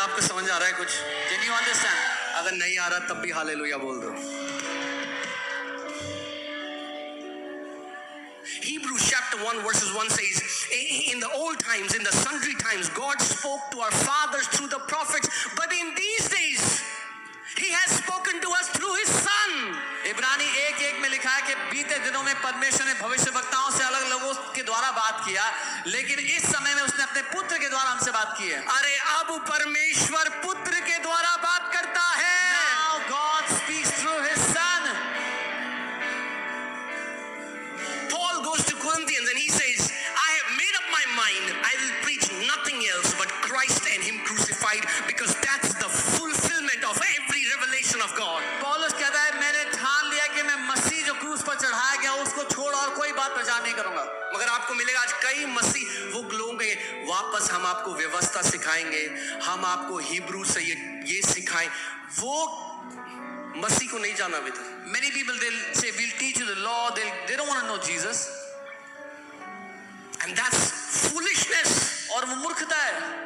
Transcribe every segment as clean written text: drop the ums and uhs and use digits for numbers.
आपको समझ आ रहा है कुछ? Can you understand? अगर नहीं आ रहा तब भी हालेलुया बोल दो। Hebrews chapter 1 verses 1 says, in the old times, in the sundry times, God spoke to our fathers through the prophets, but in these days, He has spoken to us through His Son. इब्रानी 1:1 में लिखा है कि बीते दिनों में परमेश्वर ने भविष्यवक्ताओं से अलग लोगों के द्वारा बात किया, लेकिन इस समय में उसने अपने पुत्र के द्वारा हमसे बात की है। अरे अब परमेश्वर पुत्र के द्वारा बात करता है। Now God speaks through His Son. Paul goes to Corinthians and he says, I have made up my mind, I will preach nothing else but Christ and Him crucified, because that's the fulfillment of every revelation of God. पौलुस कहता है मैंने ठान लिया कि मैं मसीह जो क्रूस पर चढ़ाया गया उसको छोड़ और कोई बात प्रचार नहीं करूंगा। मगर आपको मिलेगा आज कई मसीह वो लोग हैं, वापस हम आपको व्यवस्था सिखाएंगे, हम आपको हिब्रू से ये सिखाएं, वो मसीह को नहीं जाना अभी तक। Many people they'll say we'll teach you the law, they don't want to know Jesus, and that's foolishness. और वो मूर्खता है,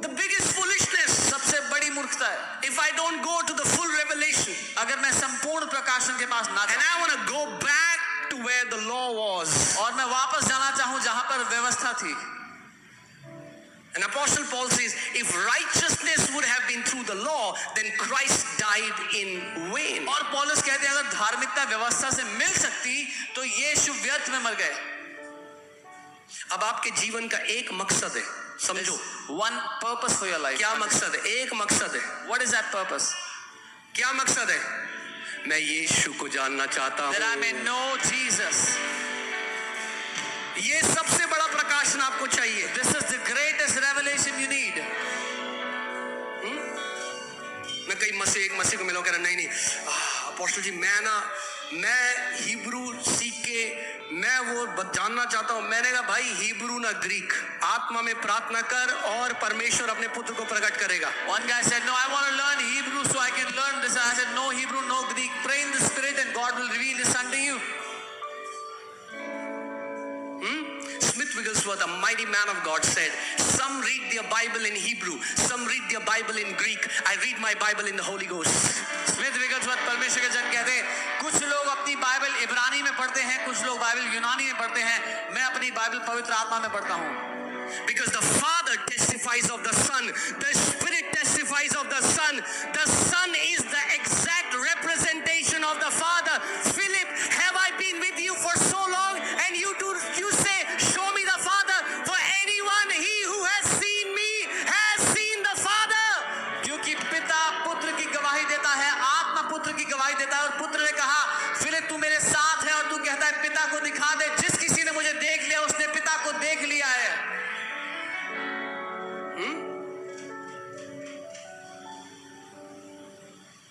The biggest foolishness. सबसे बड़ी मूर्खता है। If I don't go to the full revelation अगर मैं संपूर्ण प्रकाशन के पास ना and जाऊं I want to go back to where the law was, और मैं वापस जाना चाहूं जहां पर व्यवस्था थी, and Apostle Paul says, if righteousness would have been through the law, then Christ died in vain. और पौलुस कहते हैं अगर धार्मिकता व्यवस्था से मिल सकती तो यीशु व्यर्थ में मर गए। अब आपके जीवन का एक मकसद है, समझो। One purpose for your life. क्या मकसद है? एक मकसद है। What is that purpose? क्या मकसद है? मैं यीशु को जानना चाहता हूँ। That I may know Jesus. ये सबसे बड़ा प्रकाशन आपको चाहिए। This is the greatest revelation you need. मैं कई एक मसीह को मिला, कह रहा नहीं अपोस्टल जी मैं हिब्रू सीख के मैं वो जानना चाहता हूँ। मैंने कहा भाई हिब्रू ना ग्रीक, आत्मा में प्रार्थना कर और परमेश्वर अपने पुत्र को प्रकट करेगा। One guy said, no, I want to learn Hebrew so I can learn this. I said, no Hebrew, no Greek. Pray in the Spirit and God will reveal His Son to you. Smith Wigglesworth, a mighty man of God, said, some read their Bible in Hebrew, some read their Bible in Greek. I read my Bible in the Holy Ghost. Smith Wigglesworth परमेश्वर के जन कहते हैं कुछ लोग अपनी Bible इब्रानी में पढ़ते हैं, कुछ लोग बाइबल यूनानी में पढ़ते हैं, मैं अपनी बाइबल पवित्र आत्मा में पढ़ता हूँ। Because the Father testifies of the Son, the Spirit testifies of the Son. The Son is the exact representation of the Father. Philip, have I been with you for so long and you say, show me the Father? For anyone, he who has seen me has seen the Father. क्योंकि पिता पुत्र की गवाही देता है, आत्मा पुत्र की गवाही देता है, और पुत्र ने कहा फिलिप तू मेरे साथ है और तू कहता है पिता को दिखा दे। जिस किसी ने मुझे देख लिया उसने पिता को देख लिया है।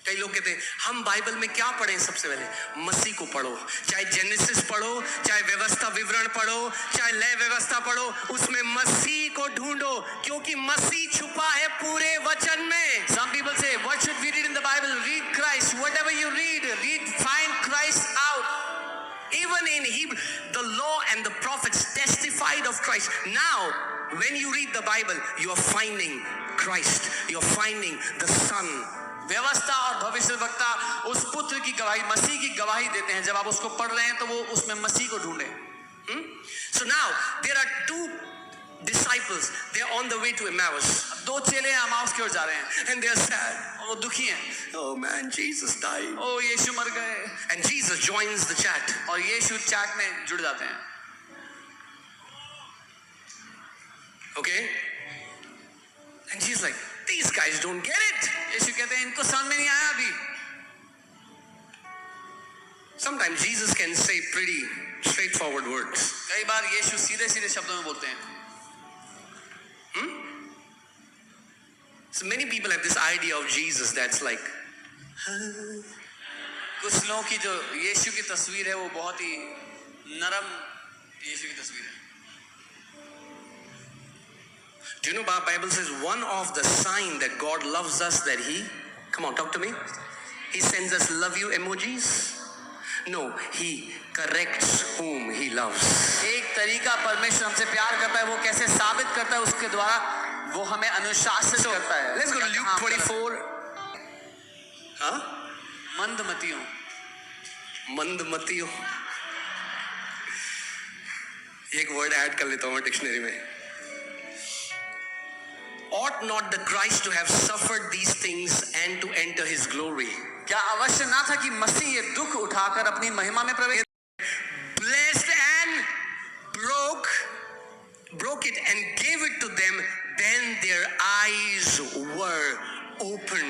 कई लोग कहते हैं हम बाइबल में क्या पढ़ें? सबसे पहले मसीह को पढ़ो, चाहे जेनेसिस पढ़ो, चाहे व्यवस्था विवरण पढ़ो, चाहे लय व्यवस्था पढ़ो, उसमें मसीह को ढूंढो, क्योंकि मसीह छुपा है पूरे वचन में। Some people say, what should we read in the Bible? Read Christ. Whatever you read, find Christ out. Even in Hebrew, the law and the prophets testified of Christ. Now, when you read the Bible, you are finding Christ. You are finding the Son. व्यवस्था और भविष्यवक्ता उस पुत्र की गवाही, मसीह की गवाही देते हैं। जब आप उसको पढ़ रहे हैं तो वो उसमें मसीह को ढूंढें। So now there are two disciples. They are on the way to Emmaus. दो चेले एमाउस की ओर जा रहे हैं And they are sad. और वो दुखी हैं। Oh man, Jesus died. ओ यीशु मर गए। And Jesus joins the chat. और यीशु चैट में जुड़ जाते हैं। Okay? And Jesus like, these guys don't get it. यीशु कहते हैं इनको समझ में नहीं आया अभी। Sometimes Jesus can say pretty straightforward words. कई बार यीशु सीधे-सीधे शब्दों में बोलते हैं। So many people have this idea of Jesus that's like, कुछ लोगों की जो यीशु की तस्वीर है वो बहुत ही नरम यीशु की तस्वीर है। do you know Bible says one of the sign that God loves us that He, come on, talk to me. He sends us love you emojis. No, He corrects whom He loves. एक तरीका परमेश्वर हमसे प्यार करता है, वो कैसे साबित करता है उसके द्वारा वो हमें अनुशासित So करता है. let's go to Luke हाँ, 24. हाँ? मंदमतियों. मंदमतियों. एक वर्ड ऐड कर लेता हूं मैं डिक्शनरी में. Ought not the Christ to have suffered these things and to enter his glory? क्या अवश्य ना था कि मसीह ये दुख उठाकर अपनी महिमा में प्रवेश. Blessed and broke it and gave it to them. Then their eyes were open.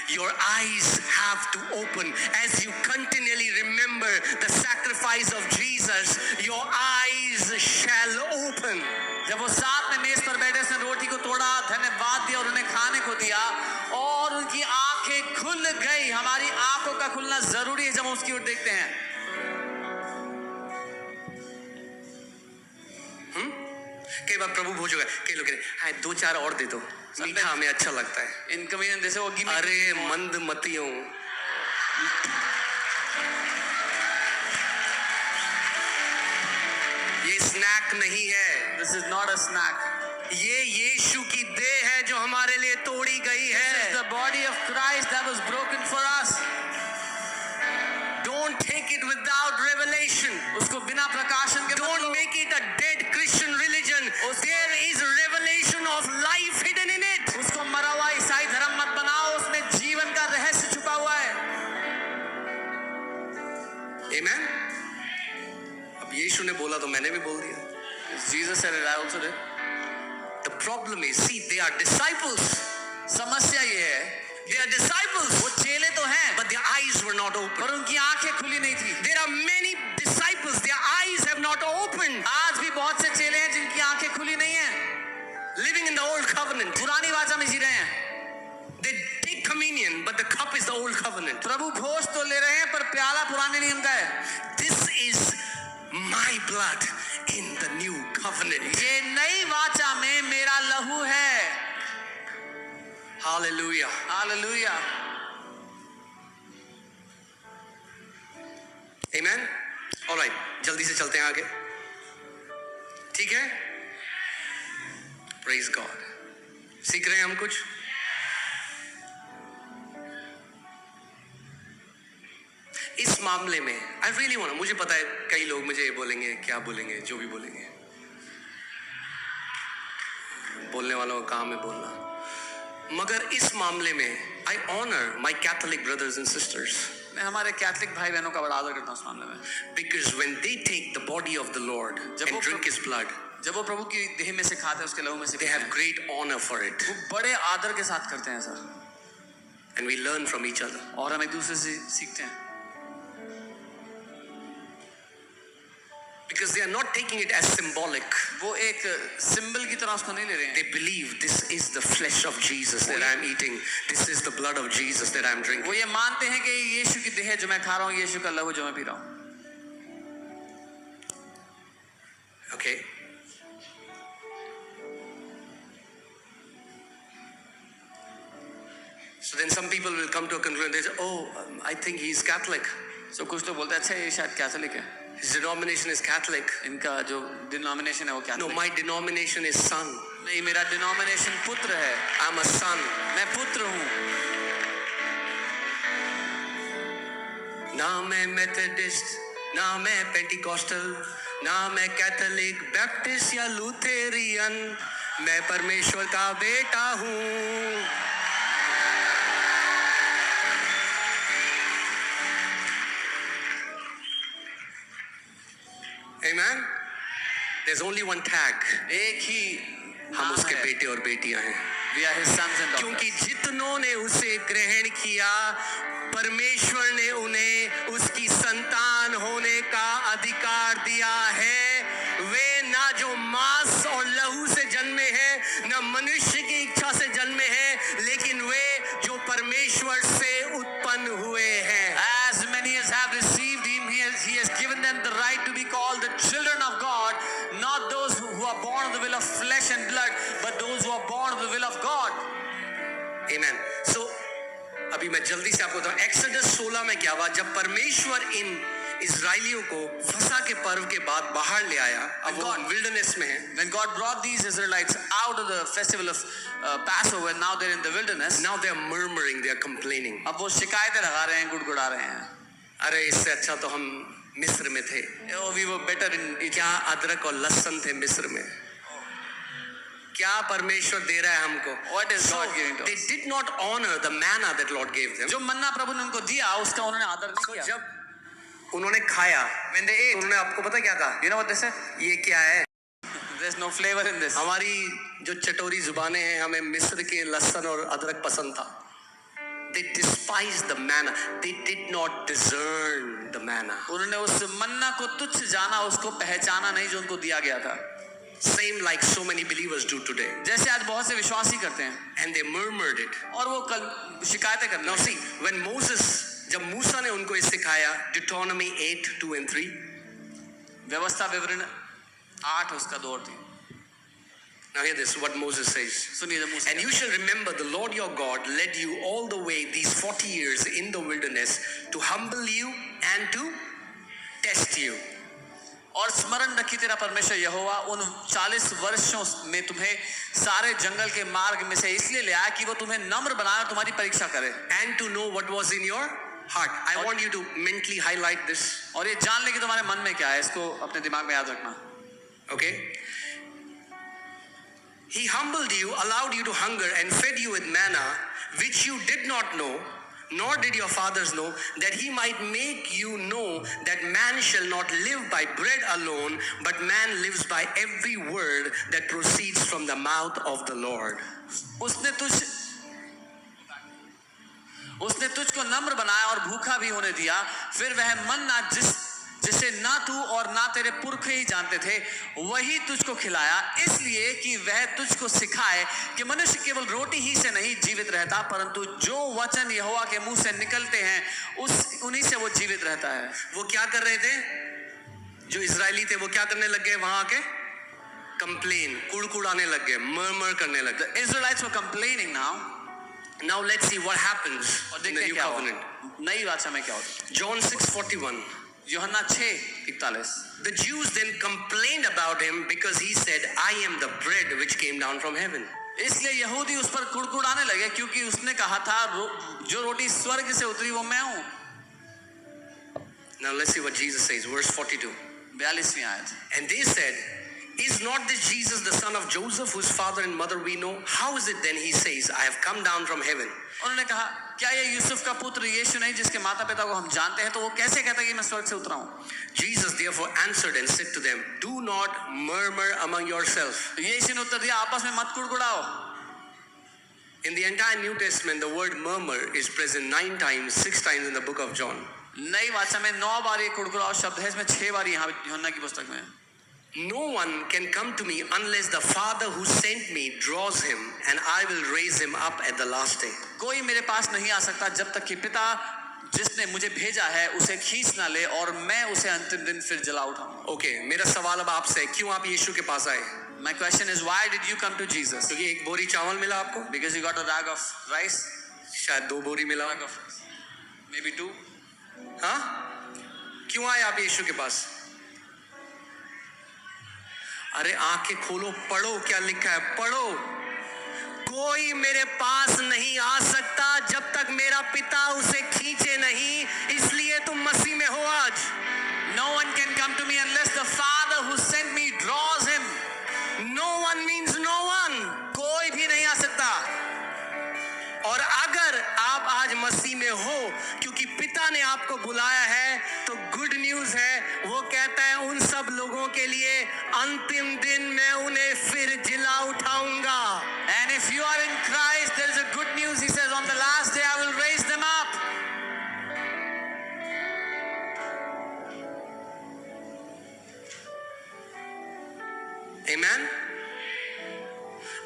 Your eyes have to open as you continually remember the sacrifice of Jesus. Your eyes shall open. जब वो साथ में मेज पर बैठे, उसने रोटी को तोड़ा, धन्यवाद दिया और उन्हें खाने को दिया और उनकी आंखें खुल गई. हमारी आंखों का खुलना जरूरी है जब हम उसकी ओर देखते हैं. कई बार प्रभु भोज होगा, कई लोग कहते हैं हाँ 2-4 और दे दो, मीठा हमें अच्छा लगता है. इनकमीडियन जैसे वो अरे मंदमतियों, ये स्नैक नहीं है. This is not a snake. ये यीशु की देह है जो हमारे लिए तोड़ी गई है. The body of Christ that was broken for us. Don't take it without revelation. उसको बिना प्रकाशन के Don't make it a dead Christian religion. There is revelation of life hidden in it. उसको मरा हुआ ईसाई धर्म मत बनाओ, उसमें जीवन का रहस्य छुपा हुआ है. Amen. अब यीशु ने बोला तो मैंने भी बोल दिया. Jesus said it, I also did. The problem is, see, they are disciples. समस्या ये है, They are disciples. वो चेले तो हैं, But their eyes were not open. पर उनकी आंखें खुली नहीं थी. There are many disciples. Their eyes have not opened. आज भी बहुत से चेले हैं जिनकी आंखें खुली नहीं हैं. Living in the old covenant. पुरानी वाचा में जी रहे हैं. They take communion, but the cup is the old covenant. प्रभु भोज तो ले रहे हैं पर प्याला पुराने नियम का है. This is my blood in the new covenant. ये नई वाचा में मेरा लहू है. Hallelujah. Hallelujah. Amen. All right. जल्दी से चलते हैं आगे. ठीक है? Praise God. सीख रहे हैं हम कुछ? इस मामले में I really want, मुझे पता है कई लोग मुझे बोलेंगे, क्या बोलेंगे, जो भी बोलेंगे. बोलने वालों का काम है बोलना. मगर इस मामले में I honor my Catholic brothers and sisters. मैं हमारे कैथोलिक भाई बहनों का बड़ा आदर करता हूँ इस मामले में. Because when they take the body of the Lord and drink his blood, जब वो प्रभु की देह में से खाते हैं, उसके लहू में से they पीते have हैं, great honor for it. वो बड़े आदर के साथ करते हैं sir. And we learn from each other. और हम एक दूसरे से सीखते हैं. Because they are not taking it as symbolic. वो एक सिंबल की तरह उसको नहीं ले रहे हैं. They believe this is the flesh of Jesus that I am eating. This is the blood of Jesus that I am वो drinking. ये मानते हैं कि यीशु की देह जो मैं खा रहा हूँ, यीशु का लहू जो मैं पी रहा हूँ. Okay? So then some people will come to a conclusion. They say, oh, I think he's Catholic. So कुछ लोग बोलते हैं अच्छा ये शायद कैथोलिक है. His denomination is Catholic. इनका जो डिनोमिनेशन है वो No, Catholic. my denomination is son. नहीं, मेरा डिनोमिनेशन पुत्र है. I'm a son. मैं पुत्र हूँ. ना मैं मेथोडिस्ट, ना मैं पेंटिकॉस्टल, ना मैं कैथोलिक, बैप्टिस्ट या लूथेरियन. मैं परमेश्वर का बेटा हूँ. Amen. There's only one tag. एक ही हम नाम उसके है. बेटे और बेटियां हैं. We are his sons and daughters. क्योंकि जितनों ने उसे ग्रहण किया, परमेश्वर ने उन्हें उसकी संतान होने का अधिकार दिया है. वे ना जो मांस और लहू से जन्मे हैं, ना मनुष्य की इच्छा से जन्मे हैं, लेकिन वे जो परमेश्वर से उत्पन्न हुए हैं. As many as have received him, he has given them the right to be called the children of God, not those who are born of the will of flesh and blood, but those who are born of the will of God. Amen. So अभी मैं जल्दी से आपको बताऊं, exodus 16 में क्या हुआ. जब परमेश्वर इन इजरायलियों को फसह के पर्व के बाद बाहर ले आया, अब वो विल्डरनेस में है, When God brought these Israelites out of the festival of Passover, now they're in the wilderness. now they are murmuring, they are complaining. अब वो शिकायतें लगा रहे हैं, गुड़गुड़ा रहे हैं. अरे इससे अच्छा तो हम मिस्र में थे, Oh, we were better in Egypt. क्या अदरक और लहसुन थे मिस्र में, क्या परमेश्वर दे रहा है हमको. What is So, God giving to they us? did not honor the manna that Lord gave them. जो मन्ना प्रभु ने उनको दिया, उसका उन्होंने आदर नहीं So, किया. जब उन्होंने खाया, When they ate, उन्होंने आपको पता क्या कहा, you know what they said? ये क्या है. There's no flavor in this. हमारी जो चटोरी जुबानें हैं, हमें मिस्र के लहसुन और अदरक पसंद था. They despised the manna. They did not discern the manna. उन्होंने उस मन्ना को तुच्छ जाना, उसको पहचाना नहीं जो उनको दिया गया था. Same like so many believers do today. जैसे आज बहुत से विश्वासी करते हैं, And they murmured it. और वो कल शिकायतें करते Now हैं. see, when Moses, जब मूसा ने उनको ये सिखाया, Deuteronomy 8:2-3, व्यवस्था विवरण 8 उसका 2 और 3. now hear this, what Moses says. सुनिए जब मूसा And you shall remember the Lord your God led you all the way these 40 years in the wilderness to humble you and to test you. और स्मरण रखी तेरा परमेश्वर यहोवा उन 40 वर्षों में तुम्हें सारे जंगल के मार्ग में से इसलिए ले आया कि वो तुम्हें नम्र बनाए और तुम्हारी परीक्षा करे. And to know what was in your heart. I want you to mentally highlight this. और ये जान ले कि तुम्हारे मन में क्या है, इसको अपने दिमाग में याद रखना. Okay? He humbled you, allowed you to hunger, and fed you with manna, which you did not know, nor did your fathers know, that he might make you know that man shall not live by bread alone, but man lives by every word that proceeds from the mouth of the Lord. उसने तुझको नम्र बनाया और भूखा भी होने दिया. फिर वह मन्ना जिसे ना तू और ना तेरे पुरखे ही जानते थे, वही तुझको खिलाया, इसलिए कि वह तुझको सिखाए कि मनुष्य केवल रोटी ही से नहीं जीवित रहता, परंतु जो वचन यहोवा के मुंह से निकलते हैं उन्हीं से वो जीवित रहता है. वो क्या कर रहे थे? जो इजरायली थे वो क्या करने लग गए? वहां के कंप्लेन, कुड़कुड़ाने लग गए, मर्मर करने लग गए. The Israelites were complaining now. Now let's see what happens in the new covenant. नई वाचा में क्या होता है? John 6:41. यूहन्ना 6:41. The Jews then complained about him because he said, I am the bread which came down from heaven. इसलिए यहूदी उस पर कुड़कुड़ाने लगे क्योंकि उसने कहा था जो रोटी स्वर्ग से उतरी वो मैं हूं. Now let's see what Jesus says, verse 42. 42वीं आयत. And they said, is not this Jesus the son of Joseph, whose father and mother we know? How is it then he says, I have come down from heaven? उन्होंने कहा, क्या ये यूसुफ का पुत्र यीशु नहीं जिसके माता पिता को हम जानते हैं, तो वो कैसे कहता है कि मैं स्वर्ग से उतरा हूं? Jesus therefore answered and said to them, do not murmur among yourselves. यीशु ने उत्तर दिया, आपस में मत कुड़कुड़ाओ. In the entire New Testament, the word murmur is present 9 times, 6 times in the book of John. नई वाचा में 9 बार ये कुड़कुड़ाओ शब्द है, इसमें 6 बार यहाँ यूहन्ना की पुस्तक में. No one can come to me unless the Father who sent me draws him, and I will raise him up at the last day. कोई मेरे पास नहीं आ सकता जब तक कि पिता जिसने मुझे भेजा है उसे खींच ना ले और मैं उसे अंतिम दिन फिर जला उठाऊंगा. Okay, मेरा सवाल अब आपसे है, क्यों आप यीशु के पास आए? My question is, why did you come to Jesus? क्योंकि एक बोरी चावल मिला आपको? Because you got a rag of rice? शायद 2 बोरी मिला. Rag of rice. Maybe 2. हाँ? क्यों आए आप यीशु के पास? अरे आंखें खोलो, पढ़ो क्या लिखा है, पढ़ो. कोई मेरे पास नहीं आ सकता जब तक मेरा पिता उसे खींचे नहीं, इसलिए तुम मसीह में हो आज. No one can come to me unless the Father who sent me draws him. No one means no one. कोई भी नहीं आ सकता. और अगर आप आज मसीह में हो क्योंकि पिता ने आपको बुलाया है, तो गुड न्यूज है, वो कहता है उन सब लोगों के लिए अंतिम दिन मैं उन्हें फिर जिला उठाऊंगा. And if you are in Christ, there is a good news. He says, on the last day I will raise them up. Amen.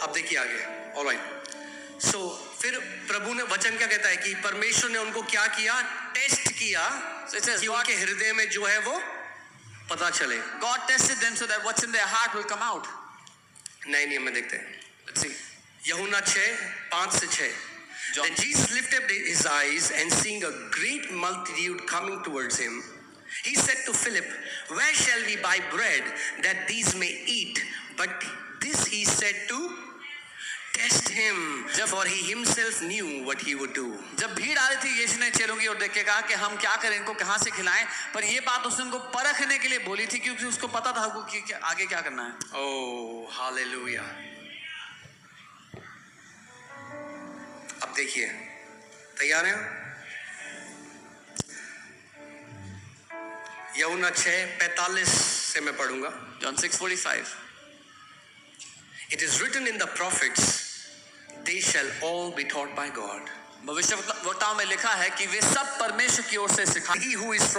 अब देखिए आगे. All right. So फिर प्रभु ने वचन क्या कहता है कि परमेश्वर ने उनको क्या किया? टेस्ट किया. So it says, कि उनके हृदय में जो है वो पता चले. God tested them so that what's in their heart will come out. नए नियम में देखते हैं. Let's see. यूहन्ना 6:5-6. John. Then Jesus lifted up his eyes and seeing a great multitude coming towards him, He said to Philip, where shall we buy bread that these may eat? But this he said to test him, for he himself knew what he would do. जब भीड़ आ रही थी, यीशु ने चेलों की ओर देख के कहा कि हम क्या करें, इनको कहां से खिलाएं। पर ये बात उसने उनको परखने के लिए बोली थी, क्योंकि उसको पता था कि आगे क्या करना है। Oh, hallelujah. अब देखिए, तैयार हैं? यूहन्ना 6:45 से मैं पढ़ूंगा। John 6:45. It is written in the prophets, they shall all be taught by God. भविष्यवक्ताओं में लिखा है कि वे सब परमेश्वर की ओर से सिखाए। He who is from